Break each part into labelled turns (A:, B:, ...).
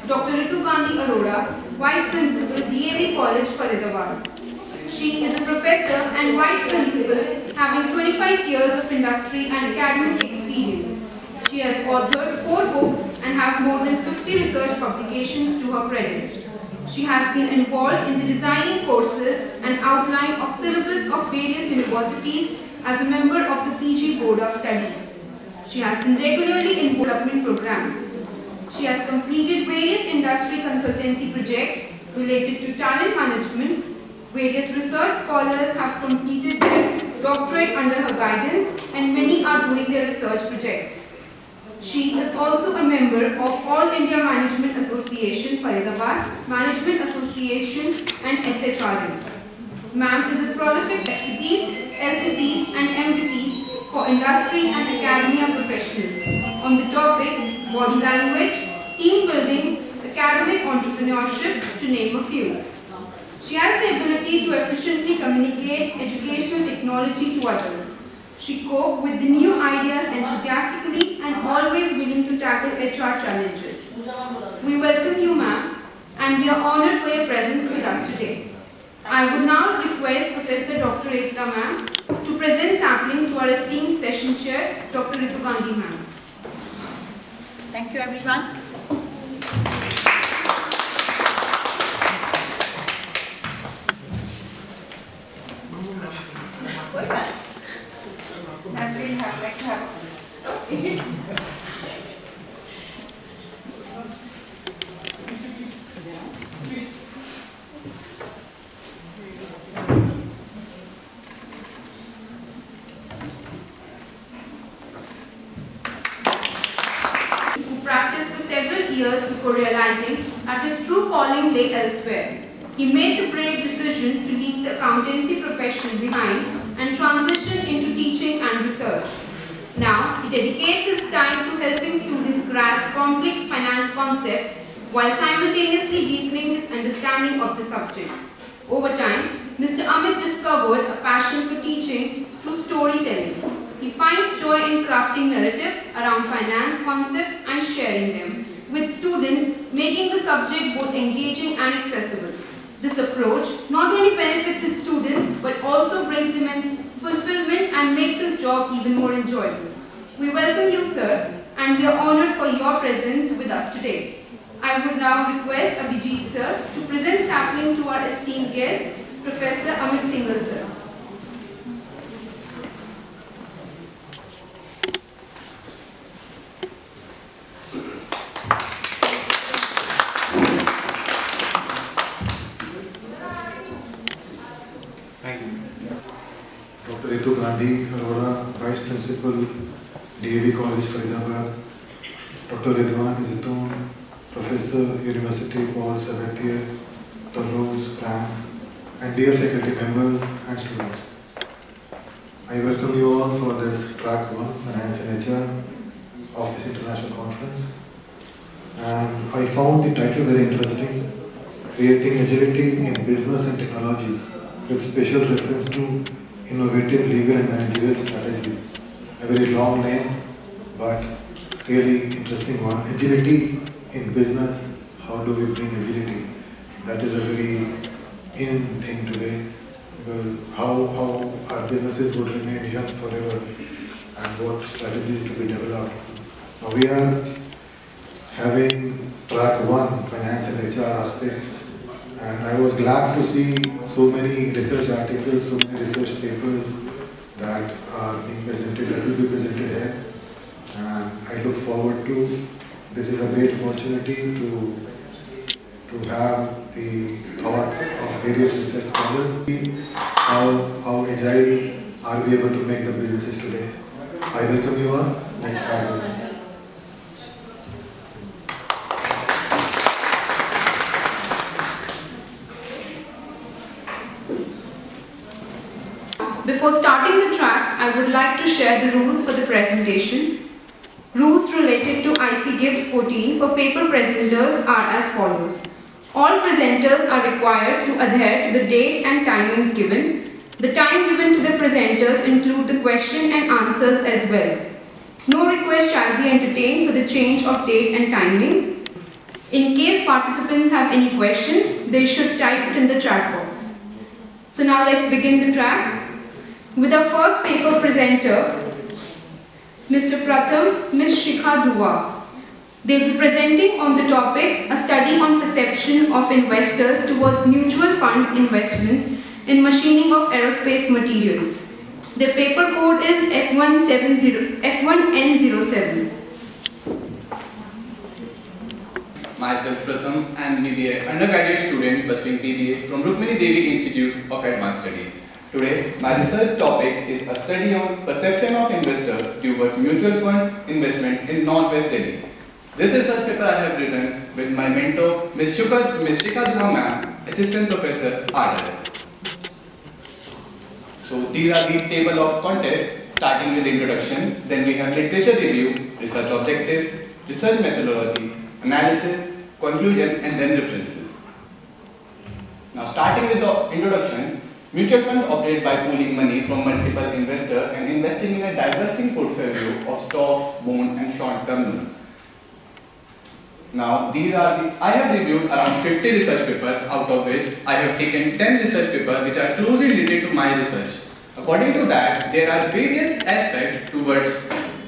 A: Dr. Ritu Gandhi Arora, Vice Principal, DAV College, Faridabad. She is a professor and vice principal having 25 years of industry and academic experience. She has authored 4 books and have more than 50 research publications to her credit. She has been involved in the designing courses and outline of syllabus of various universities as a member of the PG Board of Studies. She has been regularly in development programs. She has completed various industry consultancy projects related to talent management. Various research scholars have completed their doctorate under her guidance, and many are doing their research projects. She is also a member of All India Management Association, Faridabad, Management Association and SHRM. Ma'am is a prolific FTPs, SDPs and MDPs for industry and academia professionals on the topics body language, team building, academic entrepreneurship, to name a few. She has the ability to efficiently communicate educational technology to others. She copes with the new ideas enthusiastically and always willing to tackle HR challenges. We welcome you, ma'am, and we are honored for your presence with us today. I would now request Professor Dr. Ekta ma'am to present sampling to our esteemed session chair, Dr. Ritu Gandhi ma'am.
B: Thank you, everyone.
A: Years before realizing that his true calling lay elsewhere. He made the brave decision to leave the accountancy profession behind and transition into teaching and research. Now, he dedicates his time to helping students grasp complex finance concepts while simultaneously deepening his understanding of the subject. Over time, Mr. Amit discovered a passion for teaching through storytelling. He finds joy in crafting narratives around finance concepts and sharing them with students, making the subject both engaging and accessible. This approach not only benefits his students but also brings immense fulfillment and makes his job even more enjoyable. We welcome you, sir, and we are honored for your presence with us today. I would now request Abhijit, sir, to present sampling to our esteemed guest, Professor Amit Singhal, sir.
C: Dr. Ritu Gandhi Arora, Vice Principal, DAV College, Faridabad. Dr. Ridwan Zitoon, Professor, University, Paul Sabatier, Toulouse, France, and dear faculty members and students. I welcome you all for this track 1, Finance and HR of this international conference. And I found the title very interesting, Creating Agility in Business and Technology, with special reference to innovative legal and managerial strategies. A very long name, but really interesting one. Agility in business, how do we bring agility? That is a very in thing today, because how our businesses would remain young forever and what strategies to be developed. Now we are having track 1, finance and HR aspects. And I was glad to see so many research articles, so many research papers that are being presented, that will be presented here. And I look forward to, this is a great opportunity to have the thoughts of various research scholars, see how agile are we able to make the businesses today. I welcome you all. Let's start with it.
A: Before starting the track, I would like to share the rules for the presentation. Rules related to IC GIBS 14 for paper presenters are as follows. All presenters are required to adhere to the date and timings given. The time given to the presenters include the question and answers as well. No request shall be entertained for the change of date and timings. In case participants have any questions, they should type it in the chat box. So now let's begin the track. With our first paper presenter, Mr. Pratham, Ms. Shikha Dua. They will be presenting on the topic, a study on perception of investors towards mutual fund investments in machining of aerospace materials. The paper code is F1N07.
D: Myself Pratham and BBA undergraduate student pursuing BBA from Rukmini Devi Institute of Advanced Studies. Today, my research topic is a study on perception of investors towards mutual fund investment in Northwest Delhi. This research paper I have written with my mentor, Ms. Shikha Dua ma'am, Assistant Professor, RS. So these are the table of contents, starting with introduction. Then we have literature review, research objectives, research methodology, analysis, conclusion, and then references. Now starting with the introduction, mutual funds operate by pooling money from multiple investors and investing in a diversing portfolio of stocks, bonds, and short-term loans. Now I have reviewed around 50 research papers, out of which I have taken 10 research papers which are closely related to my research. According to that, there are various aspects towards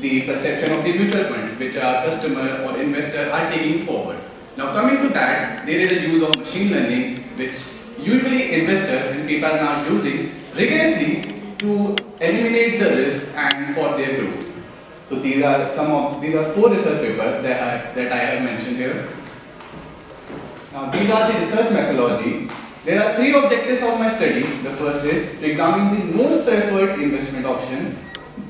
D: the perception of the mutual funds which our customer or investor are taking forward. Now coming to that, there is a use of machine learning which usually investors and people are now using rigorously to eliminate the risk and for their growth. So these are 4 research papers that I have mentioned here. Now these are the research methodology. There are 3 objectives of my study. The first is to examine the most preferred investment option,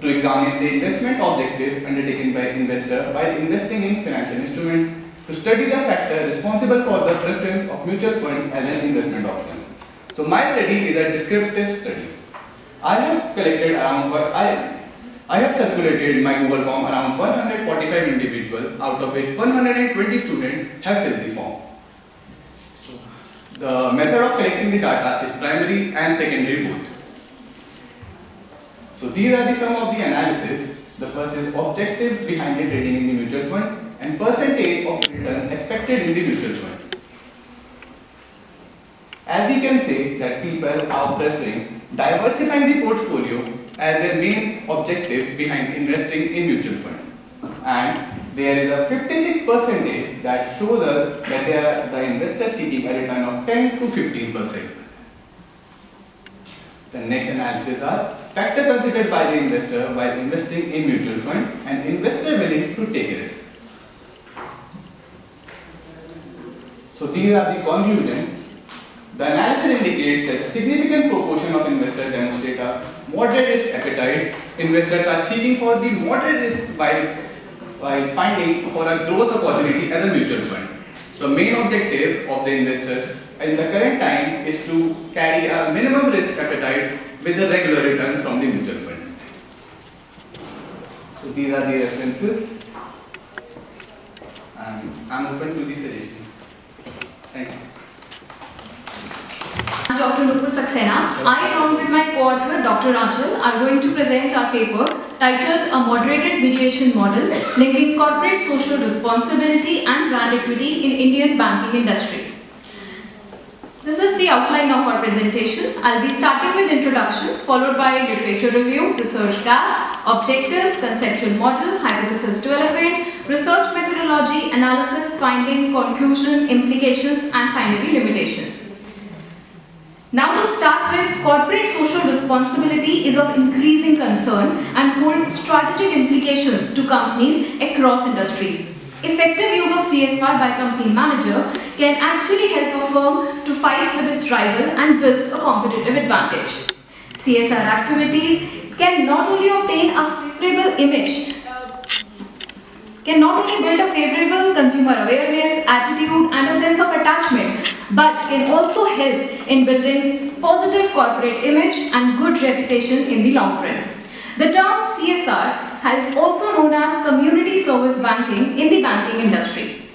D: to examine the investment objectives undertaken by investor while investing in financial instruments, to study the factor responsible for the preference of mutual fund as an investment option. So my study is a descriptive study. I have collected around I have circulated my Google form around 145 individuals, out of which 120 students have filled the form. So the method of collecting the data is primary and secondary both. So these are some of the analysis. The first is objective behind the trading in the mutual fund and percentage of return expected in the mutual fund. As we can say that people are preferring diversifying the portfolio as their main objective behind investing in mutual fund. And there is a 56% that shows us that the investor seeking a return of 10 to 15%. The next analysis are factors considered by the investor while investing in mutual fund and investor willing to take risk. So these are the conclusions. The analysis indicates that a significant proportion of investors demonstrate a moderate risk appetite. Investors are seeking for the moderate risk while finding for a growth opportunity as a mutual fund. So main objective of the investor in the current time is to carry a minimum risk appetite with the regular returns from the mutual fund. So these are the references and I am open to the suggestions. Thank you.
E: I'm Dr. Nupur Saxena. I, along with my co-author Dr. Rachel, are going to present our paper titled A Moderated Mediation Model Linking Corporate Social Responsibility and Brand Equity in Indian Banking Industry. This is the outline of our presentation. I'll be starting with introduction, followed by literature review, research gap, objectives, conceptual model, hypothesis development, research methodology, analysis, finding, conclusion, implications, and finally limitations. Now to start with, corporate social responsibility is of increasing concern and hold strategic implications to companies across industries. Effective use of CSR by company manager can actually help a firm to fight with its rival and build a competitive advantage. CSR activities can not only obtain a favorable image, can not only build a favorable consumer awareness, attitude and a sense of attachment, but can also help in building positive corporate image and good reputation in the long run. The term CSR is also known as community service banking in the banking industry.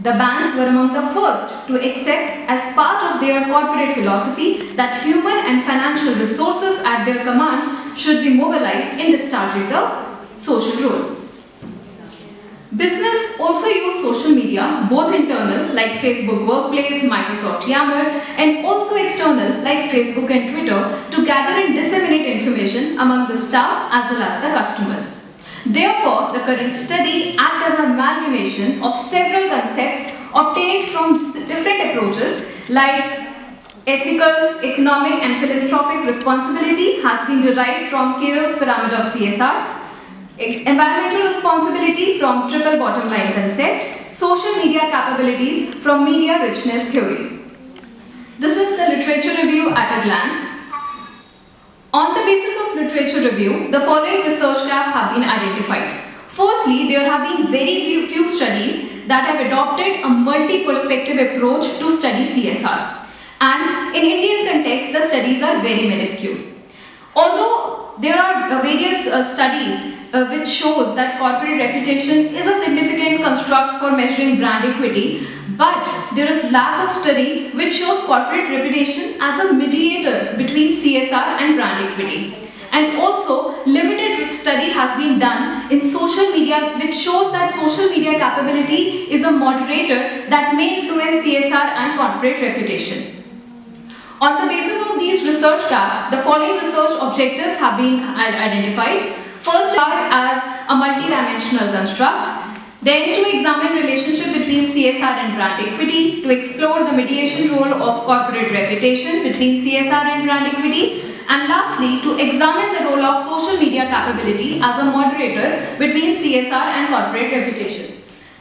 E: The banks were among the first to accept as part of their corporate philosophy that human and financial resources at their command should be mobilized in discharging the social role. Business also use social media, both internal like Facebook Workplace, Microsoft Yammer, and also external like Facebook and Twitter to gather and disseminate information among the staff as well as the customers. Therefore, the current study acts as an amalgamation of several concepts obtained from different approaches like ethical, economic and philanthropic responsibility has been derived from Carroll's pyramid of CSR, environmental responsibility from triple bottom line concept, social media capabilities from media richness theory. This is the literature review at a glance. On the basis of literature review, the following research gaps have been identified. Firstly, there have been very few studies that have adopted a multi-perspective approach to study CSR. And in Indian context, the studies are very minuscule. Although there are various studies which shows that corporate reputation is a significant construct for measuring brand equity, but there is lack of study which shows corporate reputation as a mediator between CSR and brand equity. And also, limited study has been done in social media which shows that social media capability is a moderator that may influence CSR and corporate reputation. On the basis of these research gaps, the following research objectives have been identified. First are as a multi-dimensional construct, then to examine relationship between CSR and brand equity, to explore the mediation role of corporate reputation between CSR and brand equity, and lastly to examine the role of social media capability as a moderator between CSR and corporate reputation.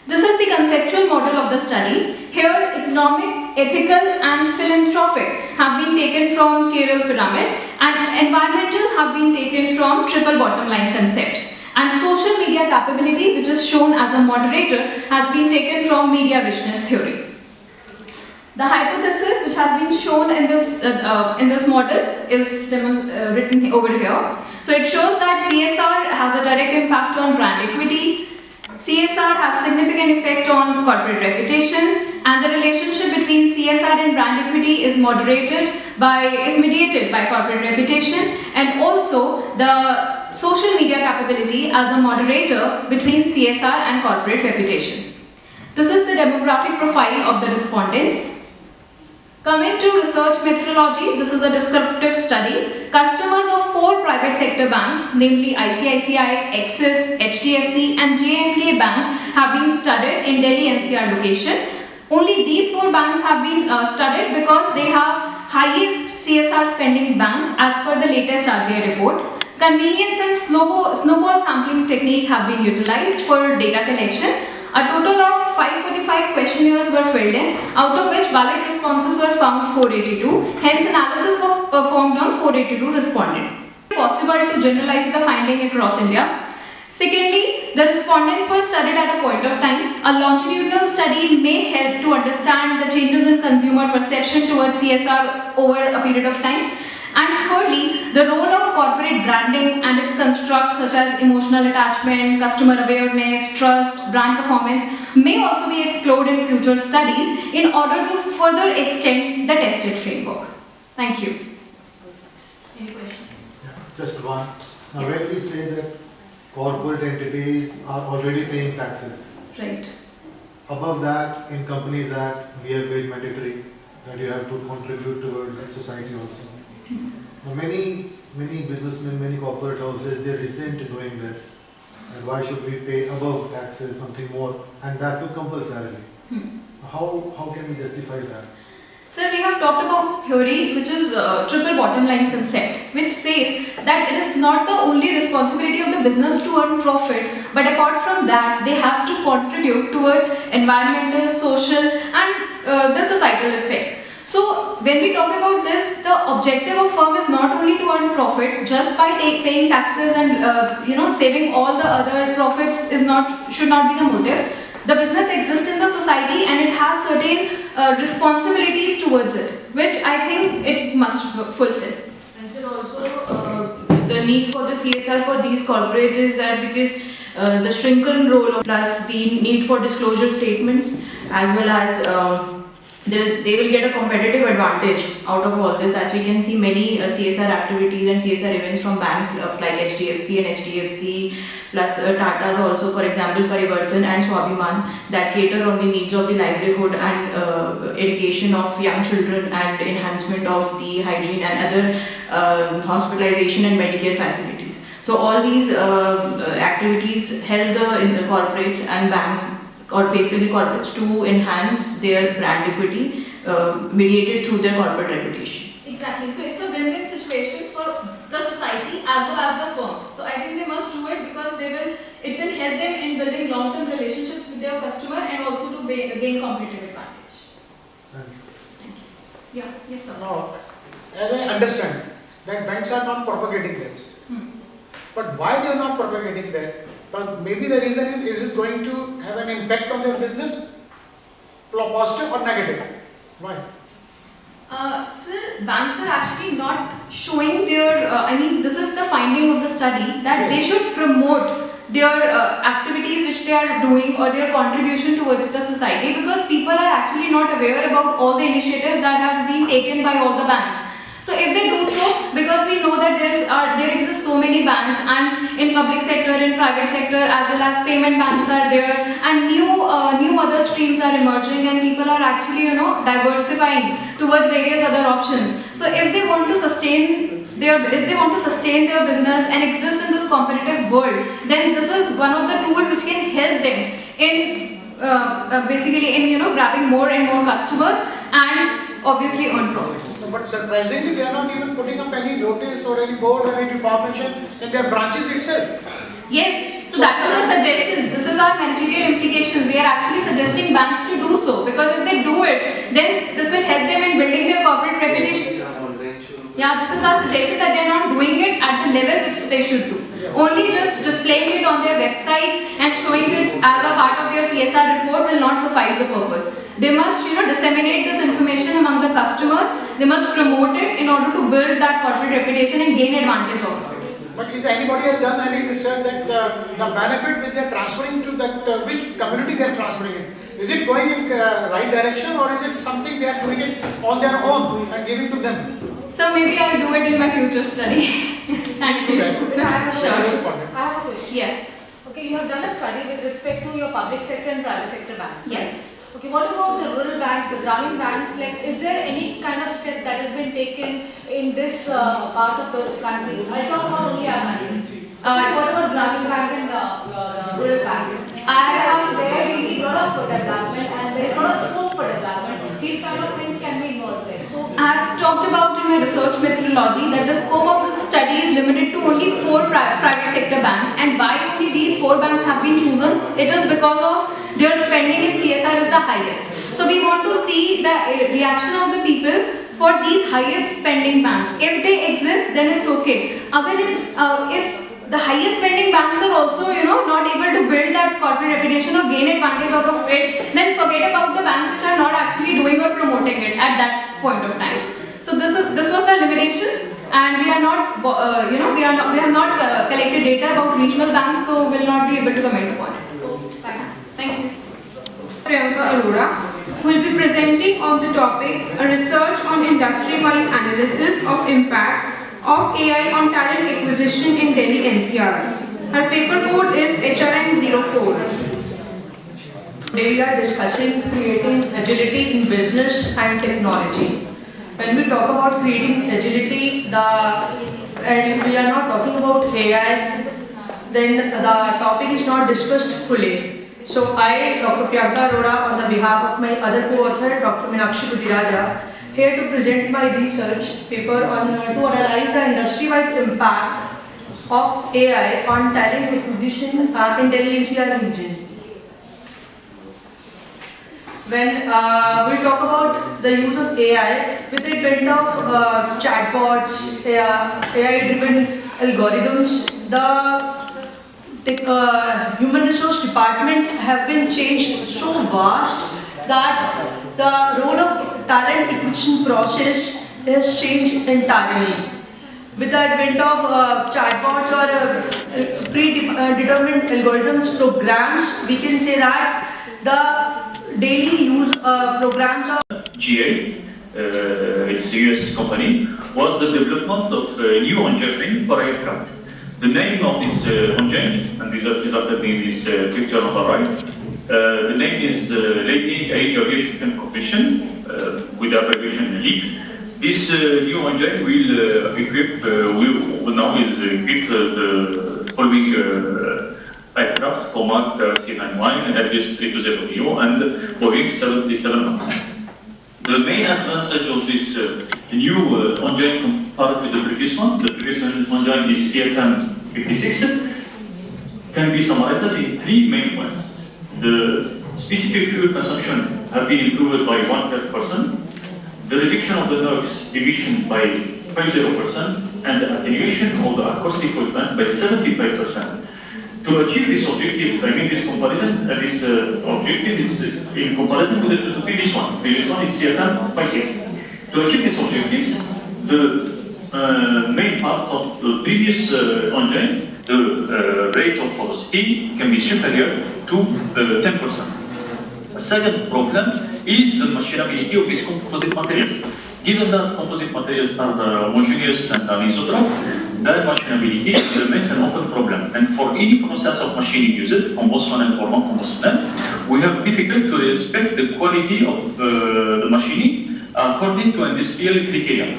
E: This is the conceptual model of the study. Here, economic, ethical and philanthropic have been taken from Carroll pyramid and environmental have been taken from triple bottom line concept. And social media capability, which is shown as a moderator, has been taken from media richness theory. The hypothesis which has been shown in this model is written over here. So it shows that CSR has a direct impact on brand equity. CSR has significant effect on corporate reputation, and the relationship between CSR and brand equity is mediated by corporate reputation, and also the social media capability as a moderator between CSR and corporate reputation. This is the demographic profile of the respondents. Coming to research methodology, this is a descriptive study. Customers of 4 private sector banks, namely ICICI, Axis, HDFC and J&K Bank have been studied in Delhi NCR location. Only these 4 banks have been studied because they have highest CSR spending bank as per the latest RBI report. Convenience and snowball sampling technique have been utilized for data collection. A total of 545 questionnaires were filled in, out of which valid responses were found 482. Hence, analysis was performed on 482 respondents. It is possible to generalize the finding across India. Secondly, the respondents were studied at a point of time. A longitudinal study may help to understand the changes in consumer perception towards CSR over a period of time. And thirdly, the role of corporate branding and its construct such as emotional attachment, customer awareness, trust, brand performance may also be explored in future studies in order to further extend the tested framework. Thank you. Any questions?
C: Yeah, just one. Now when we say that corporate entities are already paying taxes,
E: Right.
C: above that in Companies Act we have made mandatory that you have to contribute towards society also. Now many businessmen, many corporate houses, they resent doing this. And why should we pay above taxes something more, and that too compulsorily? How can we justify that?
E: Sir, we have talked about theory, which is triple bottom line concept, which says that it is not the only responsibility of the business to earn profit, but apart from that, they have to contribute towards environmental, social, and the societal effect. So, when we talk about this, the objective of firm is not only to earn profit just by paying taxes and saving all the other profits should not be the motive. The business exists in the society and it has certain responsibilities towards it, which I think it must fulfill.
F: And sir, also the need for the CSR for these corporates is that because the shrinking role plus the need for disclosure statements as well as they will get a competitive advantage out of all this, as we can see many CSR activities and CSR events from banks like HDFC and HDFC plus Tata's also, for example Parivartan and Swabhiman, that cater on the needs of the livelihood and education of young children and enhancement of the hygiene and other hospitalization and Medicare facilities. So all these activities help the corporates and banks, or basically corporates, to enhance their brand equity mediated through their corporate reputation.
E: Exactly. So it's a win-win situation for the society as well as the firm. So I think they must do it because it will help them in building long-term relationships with their customer and also to gain competitive advantage. Thank you. Yeah. Yes, sir.
G: Now, as I understand that banks are not propagating that. But why they are not propagating that? But maybe the reason is it going to have an impact on their business? Positive or negative? Why?
E: Sir, banks are actually not showing their, this is the finding of the study, that they should promote their activities which they are doing or their contribution towards the society, because people are actually not aware about all the initiatives that has been taken by all the banks. So if they do so, because we know that there exist so many banks, and in public sector, in private sector, as well as payment banks are there, and new other streams are emerging, and people are actually diversifying towards various other options. So if they want to sustain their business and exist in this competitive world, then this is one of the tools which can help them in grabbing more and more customers and obviously earn profits.
G: But surprisingly, they are not even putting up any notice or any board or any information in their branches itself.
E: Yes, so that was a suggestion. This is our managerial implications. We are actually suggesting banks to do so, because if they do it, then this will help them in building their corporate reputation. Yeah, this is our suggestion, that they are not doing it at the level which they should do. Only just displaying it on their websites and showing it as a part of their CSR report will not suffice the purpose. They must, disseminate this information among the customers. They must promote it in order to build that corporate reputation and gain advantage of it.
G: But is anybody has done any research that the benefit which they are transferring to that which community they are transferring it? Is it going in right direction, or is it something they are doing it on their own and giving to them?
E: So maybe I'll do it in my future study. Thank you.
G: I
H: have a question.
E: Yeah.
H: Okay, you have done a study with respect to your public sector and private sector banks.
E: Yes.
H: Okay, what about the rural banks, the Gramin banks? Like, is there any kind of step that has been taken in this part of the country? I talk about only our country. What about Gramin bank and your rural banks? There we need a lot of development, and there is a lot of scope for development. These kind of things can be involved there. So,
E: I have talked about in my research methodology that the scope of the study is limited to only 4 private sector banks, and why only these 4 banks have been chosen? It is because of their spending in CSR is the highest. So we want to see the reaction of the people for these highest spending banks. If they exist, then it's okay. If the highest spending banks are also, not able to build that corporate reputation or gain advantage out of it, then forget about the banks which are not actually doing or promoting it at that point of time. So this was the limitation, and we are not, we have not collected data about regional banks, so will not be able to comment upon it. Thank you.
A: Priyanka Arora, who will be presenting on the topic a research on industry-wise analysis of impact of AI on talent acquisition in Delhi NCR. Her paper code is HRN04.
I: Today we are discussing creating agility in business and technology. When we talk about creating agility, and we are not talking about AI, then the topic is not discussed fully. So I, Dr. Priyanka Arora, on the behalf of my other co-author, Dr. Meenakshi Budiraja, here to present my research paper on to analyze the industry-wide impact of AI on talent acquisition in Delhi NCR region. When we talk about the use of AI, with the advent of chatbots, AI-driven algorithms, the human resource department have been changed so vast that the role of talent acquisition process has changed entirely. With the advent of chatbots or predetermined algorithms programs, we can say that the daily use programs of
J: GA, it's a US company, was the development of a new engine ring for aircraft. The name of this engine, and this is in this picture on the right, the name is Leading Edge Aviation Corporation, with the abbreviation LEAP. This new engine will equip, now is equipped the following aircraft: Comac C919, Airbus 320neo, and Boeing 737 MAX. The main advantage of this new engine compared to the previous one, the previous engine is CFM56, can be summarized in three main points. The specific fuel consumption has been improved by 1%, the reduction of the NOx emission by 50%, and the attenuation of the acoustic equipment by 75%. To achieve this objective, I mean this comparison, this objective is in comparison with the previous one. Previous one is CFM56. To achieve these objectives, the main parts of the previous engine, the rate of velocity can be superior to 10%. The second problem is the machinability of these composite materials. Given that composite materials are homogeneous and anisotrope, their machinability remains an open problem. And for any process of machining used, conventional or non-conventional, we have difficult to respect the quality of the machining according to industrial criteria.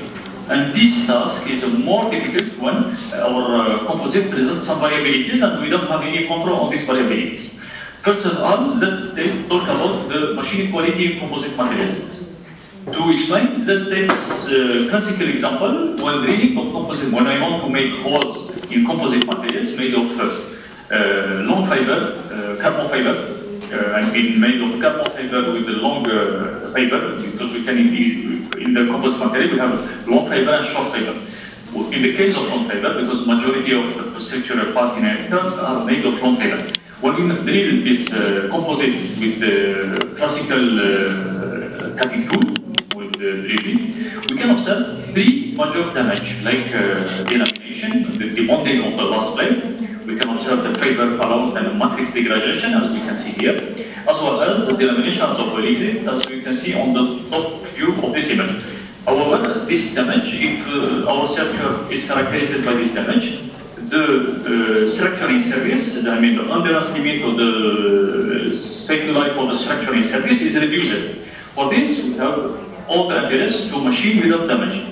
J: And this task is more difficult when our composite presents some variabilities and we don't have any control on these variabilities. First of all, let's talk about the machining quality in composite materials. To explain, let's take this classical example. When drilling of composite, when I want to make holes in composite materials made of long fiber, carbon fiber, and been made of carbon fiber with a long fiber, because we can in the composite material we have long fiber and short fiber. In the case of long fiber, because majority of the structural part in aircraft are made of long fiber. When we drill this composite with the classical cutting tool, with the drilling, we can observe three major damage, like delamination, the bonding of the last plate. We can observe the fiber fallout and the matrix degradation, as we can see here, as well as the delamination of the exit, as we can see on the top view of this image. However, this damage, if our structure is characterized by this damage, the structure in service, I mean the endurance limit of the cycle life of the structure in service is reduced. For this, we have all the interest to machine without damage.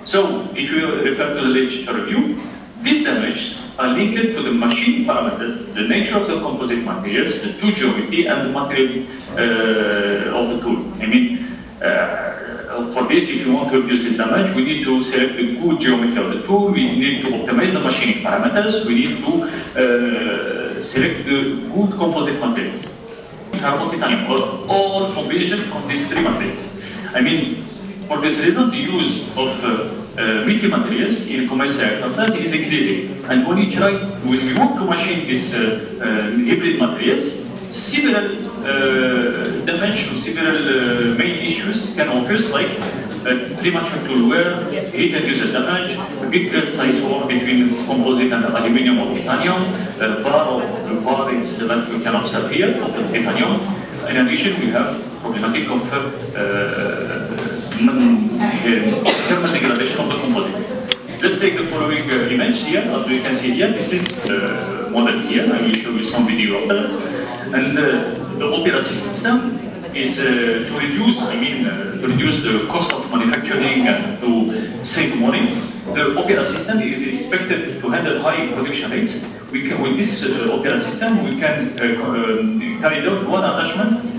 J: So, if you refer to the literature review, these damages are linked to the machine parameters, the nature of the composite materials, the tool geometry, and the material of the tool. I mean, for this, if you want to reduce the damage, we need to select the good geometry of the tool, we need to optimize the machining parameters, we need to select the good composite materials. Carbon titanium, or all combination of these three materials. I mean, for this reason, the use of meaty materials in commercial aircraft is increasing. And when we want to machine these hybrid materials, several dimensions, several main issues can occur, like premature tool wear, heat and user damage, big size war between composite and aluminum or titanium, bar is that we can observe here of the titanium. In addition, we have problematic of thermal degradation of the composite. Let's take the following image here. As you can see here, this is model here. I will show you some video of that. And the opera system is to reduce, to reduce the cost of manufacturing and to save money. The opera system is expected to handle high production rates. We can, with this opera system, we can carry out one attachment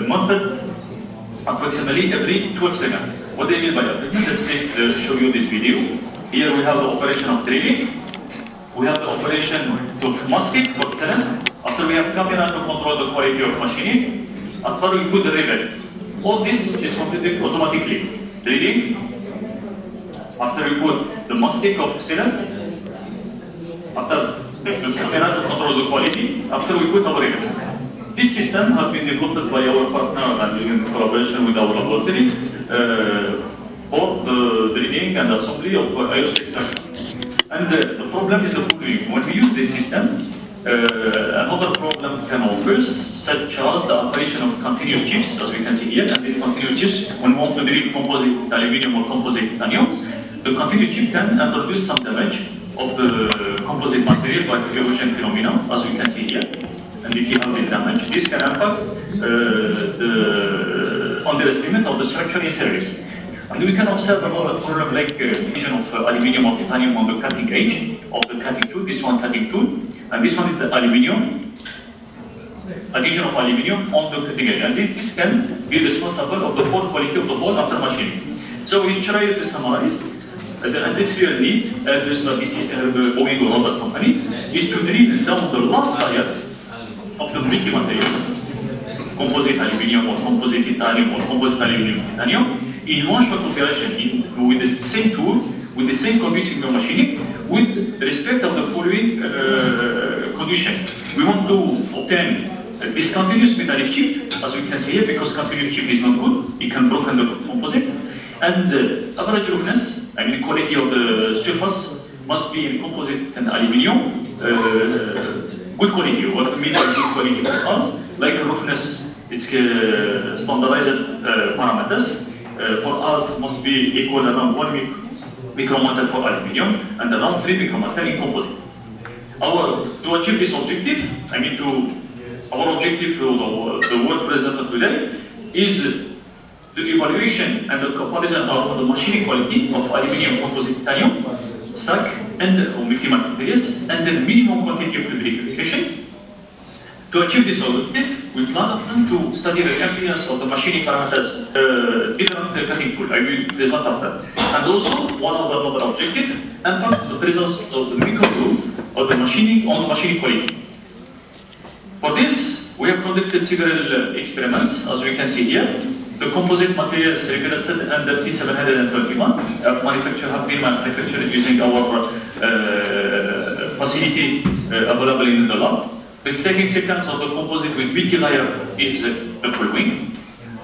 J: mounted approximately every 12 seconds. What do I mean by that? Let's show you this video. Here we have the operation of drilling. We have the operation of masking for cylinder. After we have camera to control the quality of machining. After we put the rivet. All this is completed automatically. Drilling. After we put the masking of cylinder. After the camera to control the quality. After we put our rivet. This system has been developed by our partner and in collaboration with our laboratory for the drilling and assembly of aerospace structure. And the problem is the following. When we use this system, Another problem can occur, such as the operation of continuous chips, as we can see here. And these continuous chips, when we want to drill composite aluminium or composite titanium, the continuous chip can introduce some damage of the composite material by the erosion phenomena, as we can see here. And if you have this damage, this can impact the underestimate of the structure in series. And we can observe another problem like addition of aluminium or titanium on the cutting edge of the cutting tool. This one cutting tool, and this one is the aluminium. Addition of aluminium on the cutting edge, and this can be responsible of the poor quality of the whole after machining. So we try to summarize. The industrial need, this is the Boeing or other companies, is to drill down the last layer of the tricky materials, composite aluminium or composite titanium or composite aluminium titanium, in one shot operation with the same tool, with the same condition of machining, with respect of the following condition. We want to obtain this continuous metallic chip, as we can see here, because continuous chip is not good, it can broken the composite, and the average roughness, I mean quality of the surface, must be in composite and aluminium, good quality. What we mean by good quality for us, like roughness, it's standardized parameters. For us, must be equal around 1 micrometer for aluminium and around 3 micrometer in composite. To achieve this objective, our objective for the work presented today is the evaluation and the comparison of the machining quality of aluminium composite titanium stack and multi-materials and the minimum quantity of lubrication. To achieve this objective, we plan to study the influence of the machining parameters, different cutting tool. I will present after. And also, one of the other objectives, impact the presence of the microgroove of the machining on machining quality. For this, we have conducted several experiments, as we can see here. The composite materials requested under T721 have been manufactured using our facility available in the lab. The stacking sequence of the composite with BT layer is the following.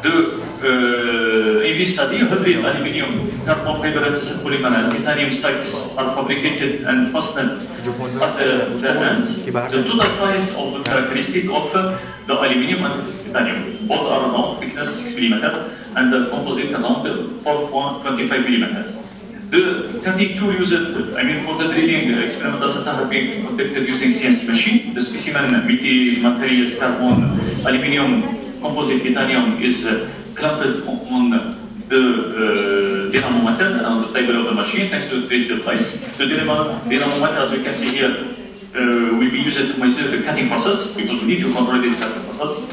J: In this study, 100 aluminium, carbon fiber polymer and titanium stacks are fabricated and fastened at the ends. The total size of the characteristic of the aluminium and titanium. Both are around thickness 6 mm and the composite around 4.25 mm. The cutting tool used, for the drilling experiments that have been conducted using CNC machine, the specimen multi-materials carbon, aluminium, composite titanium is clamped on the dynamometer on the table of the machine thanks to this device. The dynamometer, as we can see here, will be used to measure the cutting process because we need to control this cutting process.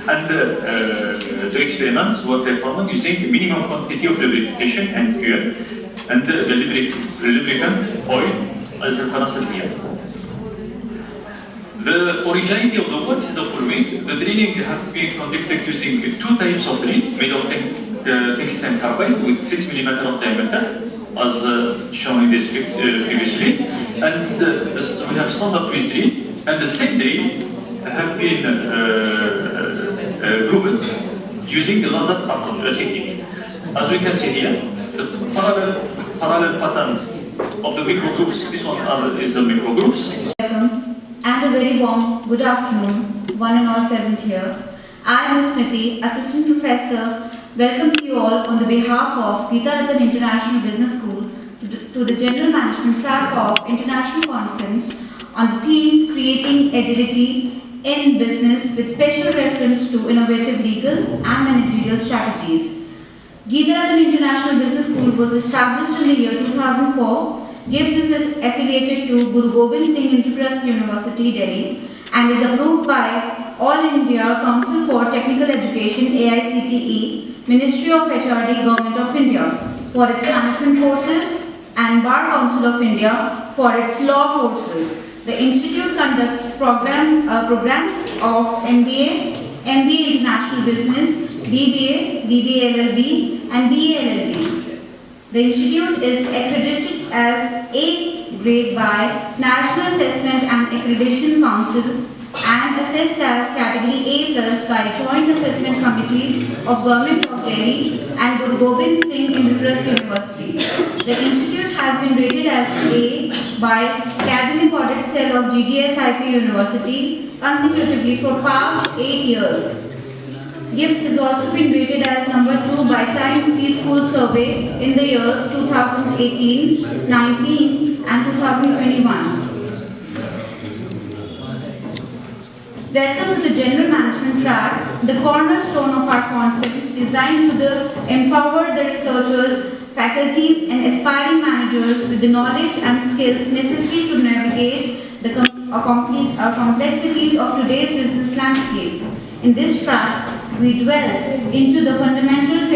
J: And the experiments were performed using minimum quantity of lubrication and fuel. And the lubricant oil as reference here. The originality of the work is the following. The drilling has been conducted using 2 types of drill made of tungsten carbide with 6 mm of diameter, as shown in this previously. And we have standard twist drill, and the same drill have been grooved using the laser technique. As we can see here, the parallel pattern of the microgrooves. This one is the microgrooves.
K: Welcome and a very warm good afternoon, one and all present here. I am Smriti, Assistant Professor, welcomes you all on the behalf of Geeta International Business School to the General Management track of International Conference on the theme Creating Agility in Business with special reference to innovative legal and managerial strategies. Geeta International Business School was established in the year 2004. GIBS is affiliated to Guru Gobind Singh Indraprasth University, Delhi, and is approved by All India Council for Technical Education (AICTE), Ministry of HRD, Government of India, for its management courses, and Bar Council of India for its law courses. The institute conducts programs of MBA, MBA International Business, BBA, BBA LLB, and BA LLB. The institute is accredited as A grade by National Assessment and Accreditation Council and assessed as category A+ by Joint Assessment Committee of Government of Delhi and Guru Gobind Singh Resurce University. The institute has been rated as A by Academic Audit Cell of GGSIP University consecutively for past 8 years. GIPS has also been rated as number 2 by Times Peaceful Survey in the years 2018, 19 and 2021. Welcome to the General Management track, the cornerstone of our conference designed to empower the researchers, faculties and aspiring managers with the knowledge and skills necessary to navigate the complexities of today's business landscape. In this track, we dwell into the fundamental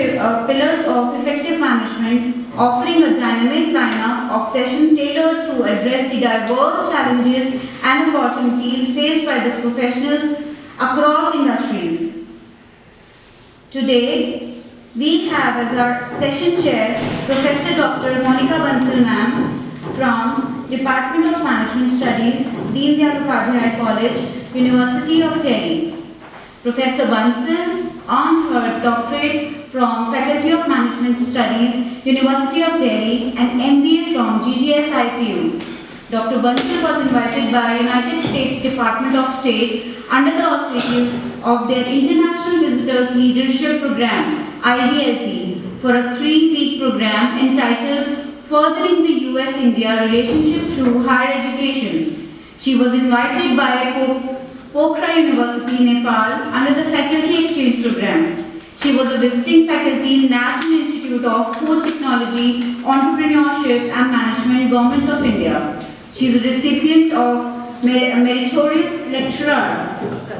K: pillars of effective management, offering a dynamic lineup of sessions tailored to address the diverse challenges and opportunities faced by the professionals across industries. Today, we have as our session chair Professor Dr. Monica Bansal ma'am from Department of Management Studies, Deen Dayal Upadhyay College, University of Delhi. Professor Bansal earned her doctorate from Faculty of Management Studies, University of Delhi and MBA from GGSIPU. Dr. Bansal was invited by United States Department of State under the auspices of their International Visitors Leadership Program, IVLP, for a 3-week program entitled Furthering the US-India Relationship Through Higher Education. She was invited by Pokhara University, Nepal under the Faculty Exchange Program. She was a visiting faculty in National Institute of Food Technology, Entrepreneurship and Management, Government of India. She is a recipient of Meritorious Lecturer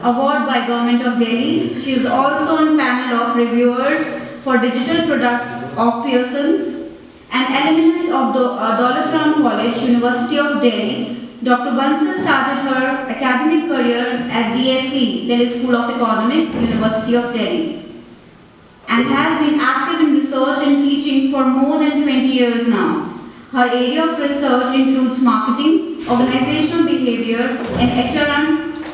K: Award by Government of Delhi. She is also on panel of reviewers for digital products of Pearson's and alumnus of the Daulat Ram College, University of Delhi. Dr. Bansal started her academic career at DSE, Delhi School of Economics, University of Delhi, and has been active in research and teaching for more than 20 years now. Her area of research includes marketing, organizational behavior, and HRM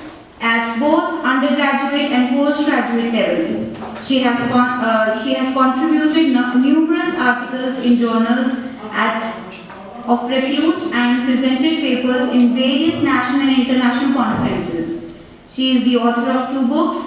K: at both undergraduate and postgraduate levels. She has contributed numerous articles in journals of repute and presented papers in various national and international conferences. She is the author of 2 books.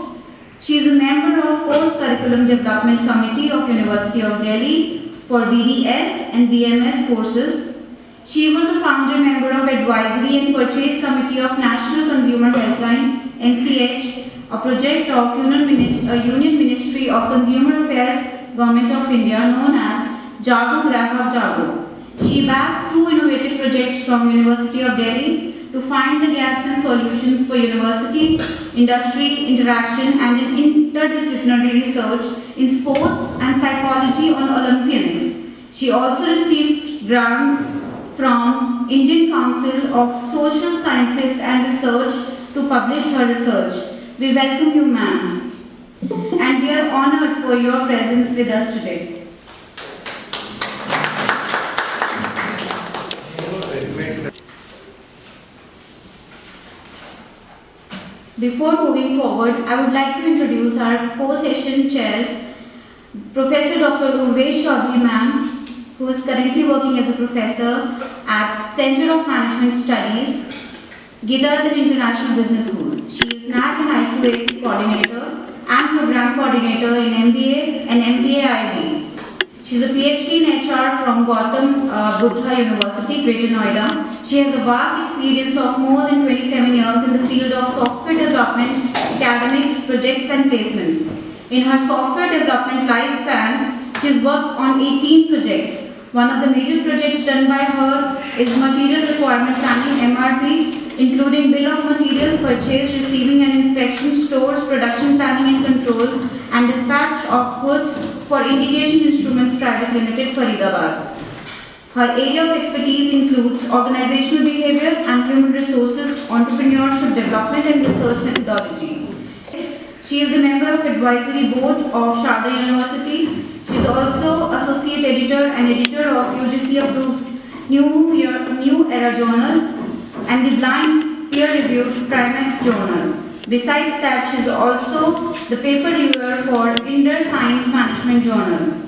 K: She is a member of Course Curriculum Development Committee of University of Delhi for BDS and BMS courses. She was a founder member of Advisory and Purchase Committee of National Consumer Helpline, NCH, a project of Union Ministry of Consumer Affairs, Government of India, known as Jago Grahak Jago. She backed 2 innovative projects from University of Delhi to find the gaps and solutions for university, industry, interaction and in interdisciplinary research in sports and psychology on Olympians. She also received grants from Indian Council of Social Sciences and Research to publish her research. We welcome you, ma'am, and we are honored for your presence with us today. Before moving forward, I would like to introduce our co-session chairs, Professor Dr. Urvesh Chaudhary ma'am, who is currently working as a professor at Center of Management Studies, Geetarathan International Business School. She is NAC and IQAC coordinator and program coordinator in MBA and MBA IB. She is a PhD in HR from Gautam Buddha University, Greater Noida. She has a vast experience of more than 27 years in the field of software development, academics, projects and placements. In her software development lifespan, she has worked on 18 projects. One of the major projects done by her is Material Requirement Planning, MRP, including Bill of Material, Purchase, Receiving and Inspection, Stores, Production Planning and Control, and Dispatch of Goods for Indication Instruments Private Limited, Faridabad. Her area of expertise includes organizational behavior and human resources, entrepreneurship development and research methodology. She is the member of Advisory Board of Sharda University. She is also Associate Editor and Editor of UGC approved New Era Journal and the blind peer-reviewed Primax Journal. Besides that, she is also the paper reviewer for Inder Science Management Journal.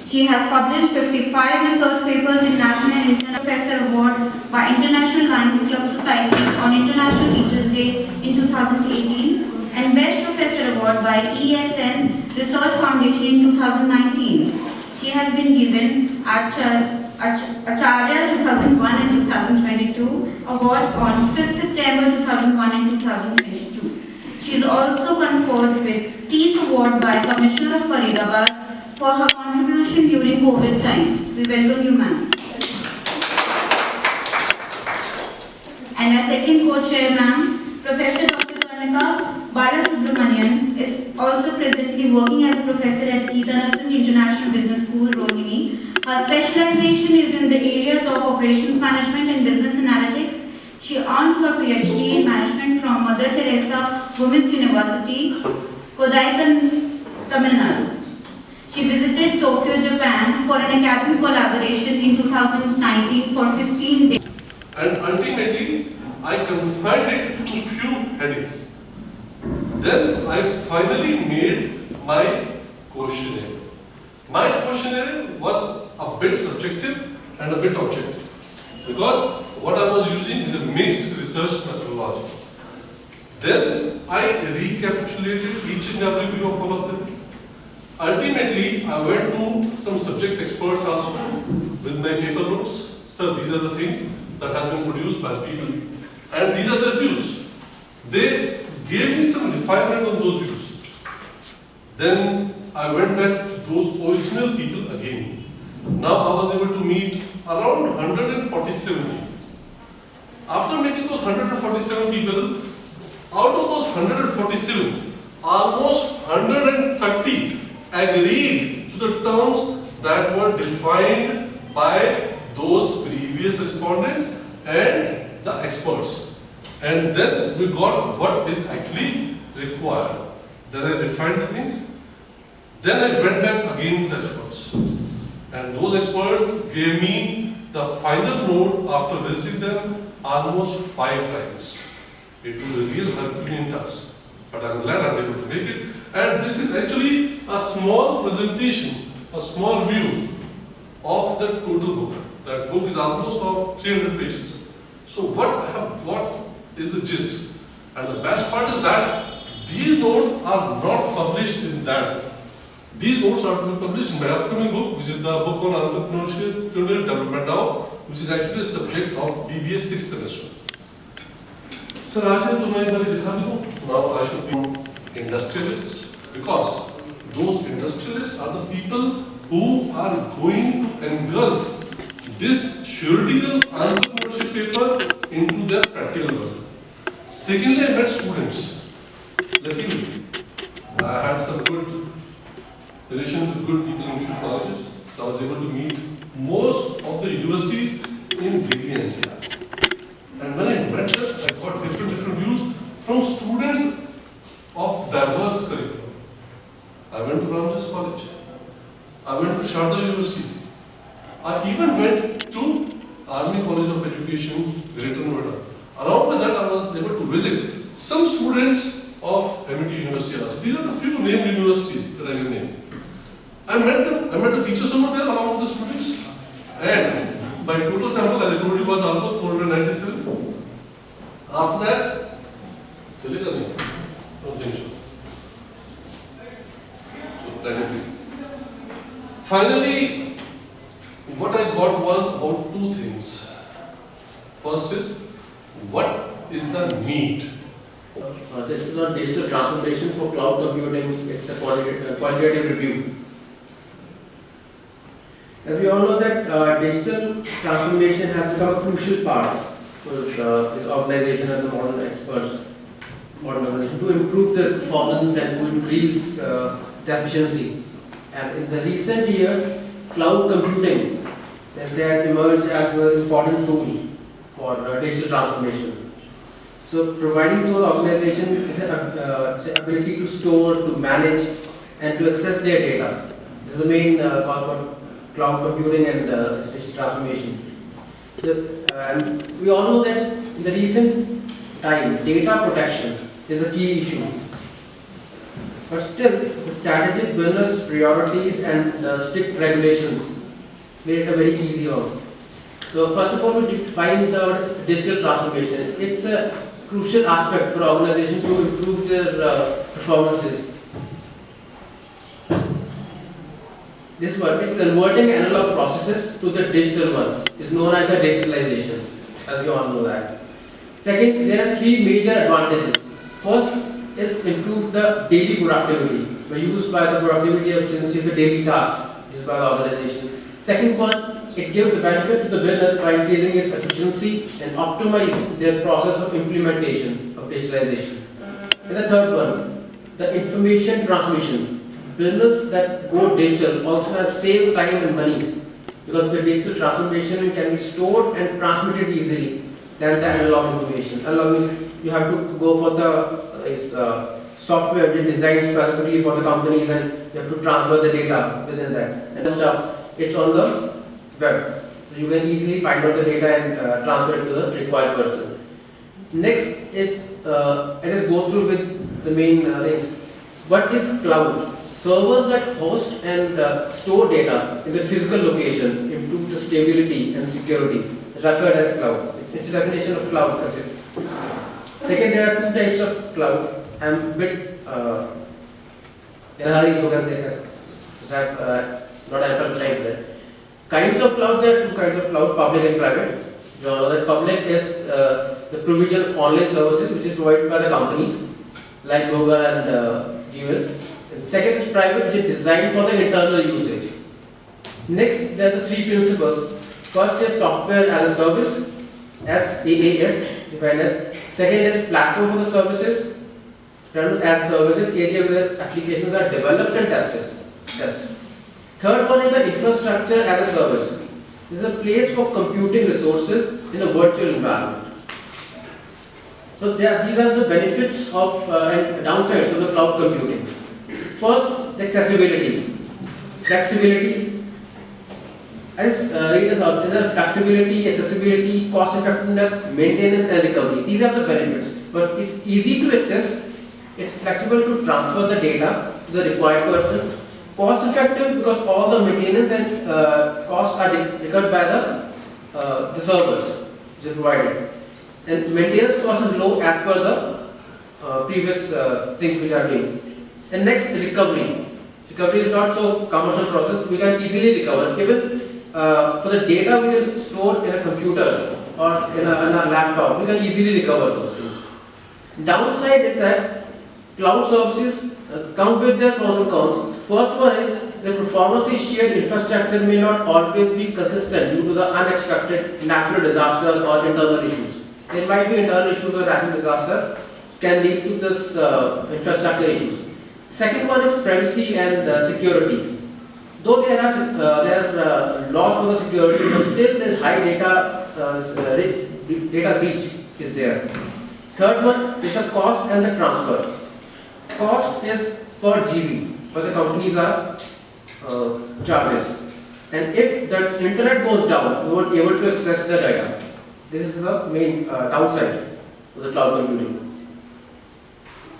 K: She has published 55 research papers in national and international professor award by International Lions Club Society on International Teachers Day in 2018 and Best Professor Award by ESN Research Foundation in 2019. She has been given Acharya 2001 and 2022 award on 5th September 2001 and 2022. She is also conferred with TEAS Award by Commissioner of Faridabad for her contribution during COVID time. We welcome you, ma'am. And our second co-chair, ma'am, Professor Dr. Karnika Balasubramanian is also presently working as a professor at Geethanathan International Business School, Rohini. Her specialization is in the areas of operations management and business analytics. She earned her PhD in management from Mother Teresa Women's University, Kodaikan, Tamil Nadu. She visited Tokyo, Japan for an academic collaboration in 2019 for 15 days.
L: And ultimately, I confined it to few headings. Then I finally made my questionnaire. My questionnaire was a bit subjective and a bit objective because what I was using is a mixed research methodology. Then I recapitulated each and every view of all of them. Ultimately, I went to some subject experts also with my paper notes. Sir, these are the things that has been produced by people. And these are their views. They gave me some refinement on those views. Then I went back to those original people again. Now I was able to meet around 147 people. After meeting those 147 people, out of those 147, almost 130 agreed to the terms that were defined by those previous respondents and the experts. And then we got what is actually required. Then I refined the things. Then I went back again to the experts. And those experts gave me the final note after visiting them almost 5 times. It was a real Herculean task. But I'm glad I'm able to make it. And this is actually a small presentation, a small view of the total book. That book is almost of 300 pages. So what I have got is the gist. And the best part is that these notes are not published in that. These notes are to be published in my upcoming book, which is the book on entrepreneurship, development now, which is actually a subject of BBA 6th semester. Sir, I said to my now I should be industrialists because those industrialists are the people who are going to engulf this theoretical entrepreneurship paper into their practical work. Secondly, I met students. Luckily, I had some good relation with good people in few colleges, so I was able to meet most of the universities in Delhi NCR. And when I met them, I got different views from students of diverse curriculum. I went to Ramjas College. I went to Sharda University. I even went to Army College of Education, Greater Noida. Along with that, I was able to visit some students of MIT University also. These are the few named universities that I can name. I met them. I met the teachers over there along with the students. And my total sample, as I told you, was almost 497. After that, don't think so. So that is it. Finally, what I got was about 2 things. First is, what is the need?
M: This is a digital transformation for cloud computing. It's a quantitative review. As we all know that digital transformation has become a crucial part for this organization and the modern experts, modern organization, to improve their performance and to increase the efficiency. And in the recent years, cloud computing has emerged as an important tool for digital transformation. So providing to the organization is an ability to store, to manage and to access their data. This is the main cause for cloud computing and digital transformation. And we all know that in the recent time, data protection is a key issue. But still, the strategic business priorities and strict regulations made it a very easy one. So first of all, we define the word digital transformation. It's a crucial aspect for organizations to improve their performances. This one, it's converting analog processes to the digital ones. It's known as the digitalization, as you all know that. Second, there are three major advantages. First is improve the daily productivity, used by the productivity of the daily task used by the organization. Second one, it gives the benefit to the business by increasing its efficiency and optimize their process of implementation of digitalization. And the third one, the information transmission. Business that go digital also have saved time and money, because the digital transformation can be stored and transmitted easily than the analog information. Analog means you have to go for the software designed specifically for the companies, and you have to transfer the data within that. And the stuff, it's on the web. So you can easily find out the data and transfer it to the required person. Next is, let us go through with the main things. What is cloud? Servers that host and store data in the physical location improve the stability and security, referred as cloud. It's a definition of cloud. That's it. Second, there are two types of cloud. I'm a bit in a hurry, because I have not ample time there. Kinds of cloud, there are two kinds of cloud, public and private. You know that public is the provision of online services which is provided by the companies like Google and Gmail. Second is private, which is designed for the internal usage. Next, there are the three principles. First is software as a service, SaaS, defined as. Second is platform for the services, run as services, area where applications are developed and tested. Third one is the infrastructure as a service. This is a place for computing resources in a virtual environment. So these are the benefits of and downsides of the cloud computing. First, the accessibility. Flexibility. As read as out, there are flexibility, accessibility, cost effectiveness, maintenance and recovery. These are the benefits. But it's easy to access, it's flexible to transfer the data to the required person. Cost effective because all the maintenance and costs are incurred by the servers which are provided. And maintenance cost is low as per the previous things which are doing. And next, recovery. Recovery is not so commercial process. We can easily recover. Even for the data we can store in a computers or in a laptop, we can easily recover those things. Downside is that cloud services come with their pros and cons. First one is the performance of shared infrastructure may not always be consistent due to the unexpected natural disasters or internal issues. There might be internal issues or natural disaster can lead to this infrastructure issues. Second one is privacy and security. Though there are laws for the security, but still there is high data breach is there. Third one is the cost and the transfer. Cost is per GB, but the companies are charges. And if the internet goes down, you won't be able to access the data. This is the main downside of the cloud computing.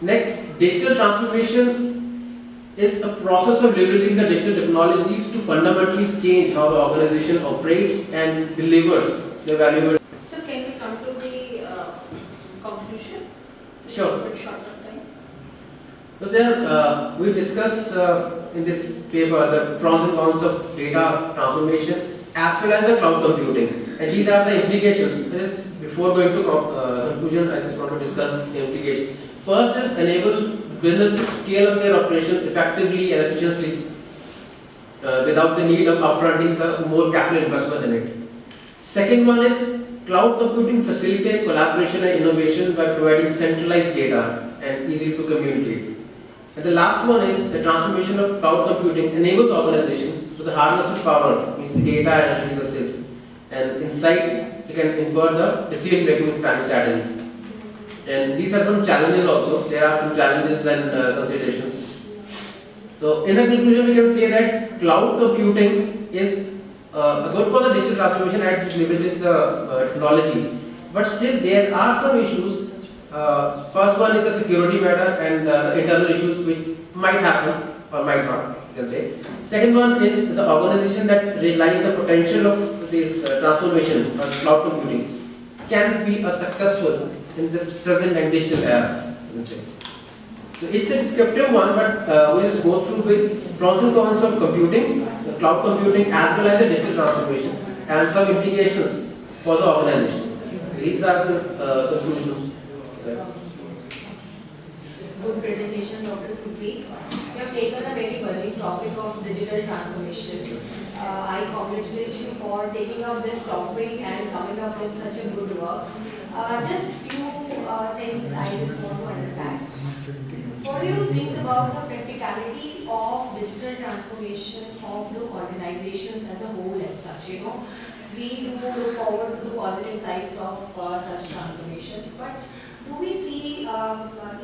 M: Next, digital transformation is a process of leveraging the digital technologies to fundamentally change how the organization operates and delivers the valuable.
B: So can we come to the conclusion?
M: Sure.
B: In shorter time.
M: So there we discuss in this paper the pros and cons of data transformation as well as the cloud computing, and these are the implications. Before going to conclusion, I just want to discuss the implications. First is enable business to scale up their operation effectively and efficiently without the need of upfronting the more capital investment in it. Second one is cloud computing facilitate collaboration and innovation by providing centralized data and easy to communicate. And the last one is the transformation of cloud computing enables organizations to the harness of power, means the data and analytical skills, and insight they can infer the decision making planning strategy. And these are some challenges also. There are some challenges and considerations. So in the conclusion, we can say that cloud computing is good for the digital transformation as it leverages the technology. But still there are some issues First one is the security matter and the internal issues which might happen or might not, you can say. Second one is the organization that realize the potential of this transformation or cloud computing can be successful in this present and digital era, you can say. So it's a descriptive one, but we'll just go through with pros and cons of computing, the cloud computing as well as the digital transformation and some implications for the organization. These are the conclusions.
H: Good presentation, Dr. Supreet. You have taken a very burning topic of digital transformation. I congratulate you for taking up this topic and coming up with such a good work. Just few things I just want to understand. What do you think about the practicality of digital transformation of the organizations as a whole as such? You know, we do look forward to the positive sides of such transformations, but do we see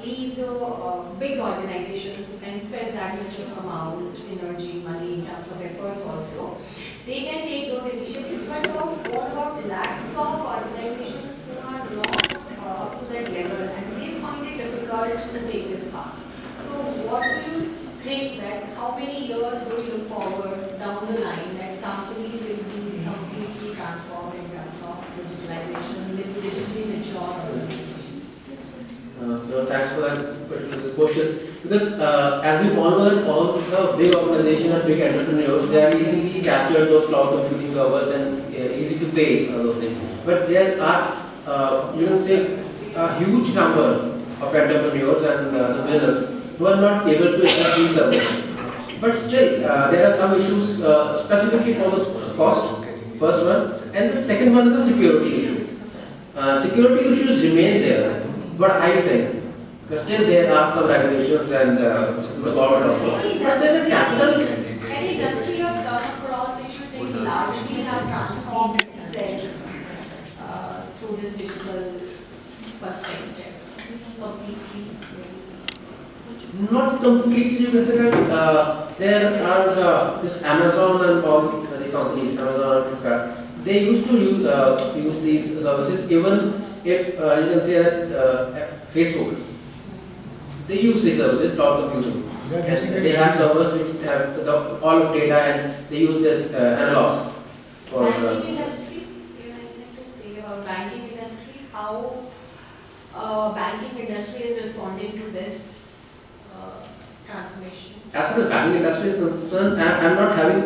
H: leave the big organizations who can spend that much of amount, energy, money in terms of efforts also? They can take those initiatives, but what about lakhs of organizations who are not up to that level and they find it difficult to take this path? So what do you think that how many years will you look forward down the line that companies will be completely transformed in terms of digitalization, digitally mature organizations?
M: So thanks for that particular question. Because as we all know that all the big organizations and big entrepreneurs, they are easily captured those cloud computing servers and easy to pay those things. But there are, you can say, a huge number of entrepreneurs and the business who are not able to access these services. But still, there are some issues specifically for the cost, first one, and the second one is the security issues. Security issues remain there. But I think still there are some regulations and the government also. But then the capital.
H: Any industry you have come across which you think largely have transformed itself through this digital perspective completely?
M: Not completely, you can say that there are this Amazon and all these companies, Amazon and Flipkart, they used to use these services even if you can say that Facebook, they use these services, cloud computing. And they have servers which have all of data and they use this analogs. For
H: banking industry, you have to say about banking industry, how banking industry is responding to this transformation?
M: As far as banking industry is concerned, I am not having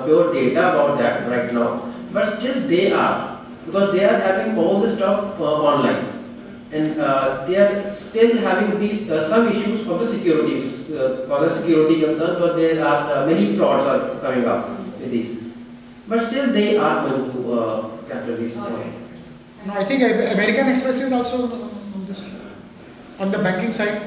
M: pure data about that right now, but still they are. Because they are having all the stuff online and they are still having these some issues of the security, for the security concern, but there are many frauds are coming up with these. But still they are going to capture these.
H: Okay.
G: No, I think American Express is also on this, on the banking side.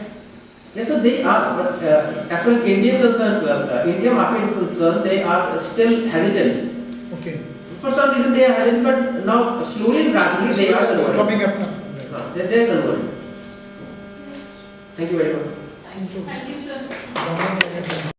M: Yes, so they are, but as far as India concerned, India market is concerned, they are still hesitant.
G: Okay.
M: For some reason they are hesitant, but now slowly and gradually they are converting.
G: Coming up now.
M: They are converting. Thank you very much.
H: Thank you, sir.